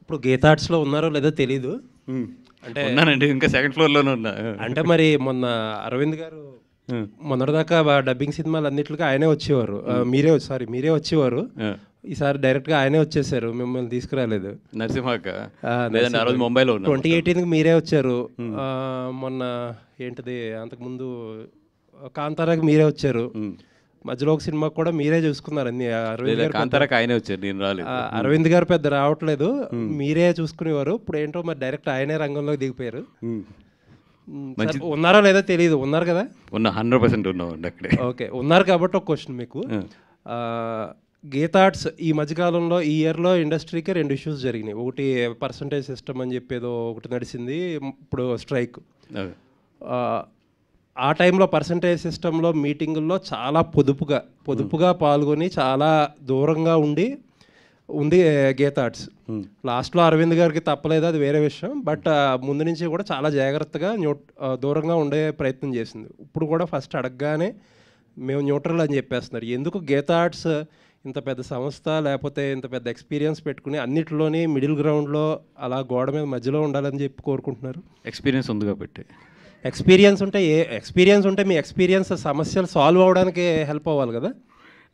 ఇప్పుడు గీతా ఆర్ట్స్లో ఉన్నారో లేదో తెలీదు. అంటే ఉన్నానండి, ఇంకా సెకండ్ ఫ్లోర్లోనే ఉన్నా. అంటే మరి మొన్న అరవింద్ గారు మొన్నటిదాకా డబ్బింగ్ సినిమాలు అన్నిటికీ ఆయనే వచ్చేవారు. మీరే వచ్చేవారు. ఈసారి డైరెక్ట్గా ఆయనే వచ్చేసారు, మిమ్మల్ని తీసుకురాలేదు. నరసింహక్క లేదండి, ఆ రోజు ముంబైలో ఉన్నా. 2018కి మీరే వచ్చారు. మొన్న ఏంటిది అంతకుముందు కాంతారాకి మీరే వచ్చారు. మధ్యలో ఒక సినిమా కూడా మీరే చూసుకున్నారు అన్ని. అరవింద్ గారు కాంతారాకి ఆయనే వచ్చారు, నేను రాలేదు. అరవింద్ గారు పెద్ద రావట్లేదు, మీరే చూసుకునేవారు. ఇప్పుడు ఏంటో మరి డైరెక్ట్ ఆయనే రంగంలోకి దిగిపోయారు. ఉన్నారో లేదో తెలియదు. ఉన్నారు కదా? ఉన్నా, 100% ఉన్నామండి అక్కడే. ఓకే, ఉన్నారు కాబట్టి ఒక క్వశ్చన్ మీకు. గీతా ఆర్ట్స్ ఈ మధ్యకాలంలో ఈ ఇయర్లో ఇండస్ట్రీకి 2 ఇష్యూస్ జరిగినాయి. ఒకటి పర్సంటేజ్ సిస్టమ్ అని చెప్పేదో ఒకటి నడిచింది, ఇప్పుడు స్ట్రైక్. ఆ టైంలో పర్సంటేజ్ సిస్టంలో మీటింగుల్లో చాలా పొదుపుగా పాల్గొని చాలా దూరంగా ఉంది గీతా ఆర్ట్స్. లాస్ట్లో అరవింద్ గారికి తప్పలేదు, అది వేరే విషయం. బట్ ముందు నుంచి కూడా చాలా జాగ్రత్తగా దూరంగా ఉండే ప్రయత్నం చేసింది. ఇప్పుడు కూడా ఫస్ట్ అడగగానే మేము న్యూట్రల్ అని చెప్పేస్తున్నారు. ఎందుకు గీతా ఆర్ట్స్ ఇంత పెద్ద సంస్థ, లేకపోతే ఇంత పెద్ద ఎక్స్పీరియన్స్ పెట్టుకుని అన్నిటిలోని మిడిల్ గ్రౌండ్లో అలా గోడ మీద మధ్యలో ఉండాలని చెప్పి కోరుకుంటున్నారు? ఎక్స్పీరియన్స్ ఉంది కాబట్టి. ఎక్స్పీరియన్స్ ఉంటే మీ ఎక్స్పీరియన్స్ సమస్యలు సాల్వ్ అవ్వడానికి హెల్ప్ అవ్వాలి కదా?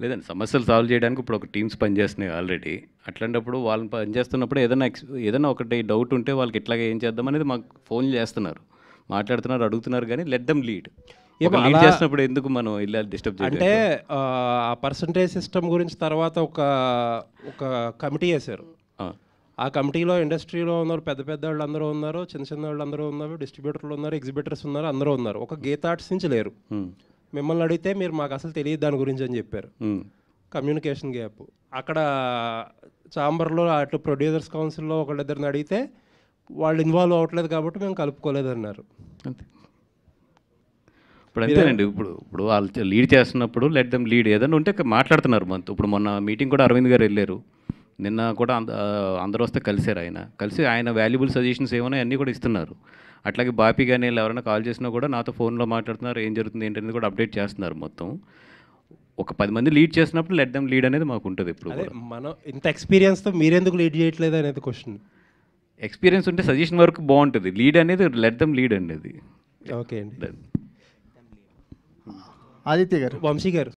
లేదండి, సమస్యలు సాల్వ్ చేయడానికి ఇప్పుడు ఒక టీమ్స్ పనిచేస్తున్నాయి ఆల్రెడీ. అట్లాంటప్పుడు వాళ్ళని పనిచేస్తున్నప్పుడు ఏదైనా ఒకటి డౌట్ ఉంటే వాళ్ళకి ఇట్లాగే ఏం చేద్దాం అనేది మాకు ఫోన్ చేస్తున్నారు, మాట్లాడుతున్నారు, అడుగుతున్నారు. కానీ లెట్ దెమ్ లీడ్. లీడ్ చేసినప్పుడు ఎందుకు మనం ఇలా డిస్టర్బ్ చేయాలి? అంటే ఆ పర్సంటేజ్ సిస్టమ్ గురించి తర్వాత ఒక కమిటీ వేశారు. ఆ కమిటీలో ఇండస్ట్రీలో ఉన్నారు, పెద్ద వాళ్ళు అందరూ ఉన్నారు, చిన్న వాళ్ళు అందరూ ఉన్నారు, డిస్ట్రిబ్యూటర్లు ఉన్నారు, ఎగ్జిబిటర్స్ ఉన్నారు, అందరూ ఉన్నారు. ఒక గీతా ఆర్ట్స్ నుంచి లేరు. మిమ్మల్ని అడిగితే మీరు మాకు అసలు తెలియదు దాని గురించి అని చెప్పారు. Communication gap. అక్కడ ఛాంబర్లో అటు ప్రొడ్యూసర్స్ కౌన్సిల్లో ఒకళ్ళిద్దరిని అడిగితే వాళ్ళు ఇన్వాల్వ్ అవ్వట్లేదు కాబట్టి మేము కలుపుకోలేదన్నారు. అంతే. ఇప్పుడు అంతేనండి. ఇప్పుడు వాళ్ళు లీడ్ చేస్తున్నప్పుడు లెట్ దెమ్ లీడ్. ఏదైనా ఉంటే మాట్లాడుతున్నారు. ఇప్పుడు మొన్న మీటింగ్ కూడా అరవింద్ గారు వెళ్ళారు. నిన్న కూడా అందరూ వస్తే కలిసి ఆయన వాల్యుబుల్ సజెషన్స్ ఏమైనా అన్నీ కూడా ఇస్తున్నారు. అట్లాగే బాపీ కానీ ఎవరైనా కాల్ చేసినా కూడా నాతో ఫోన్లో మాట్లాడుతున్నారు, ఏం జరుగుతుంది ఏంటనేది కూడా అప్డేట్ చేస్తున్నారు. మొత్తం ఒక 10 మంది లీడ్ చేసినప్పుడు లెట్ దెమ్ లీడ్ అనేది మాకు ఉంటుంది. ఇప్పుడు మనం ఇంత ఎక్స్పీరియన్స్తో మీరెందుకు లీడ్ చేయట్లేదు అనేది క్వశ్చన్. ఎక్స్పీరియన్స్ ఉంటే సజెషన్ వరకు బాగుంటుంది, లీడ్ అనేది లెట్ దెమ్ లీడ్ అనేది. ఓకే అండి. ఆదిత్య గారు, వంశీ గారు.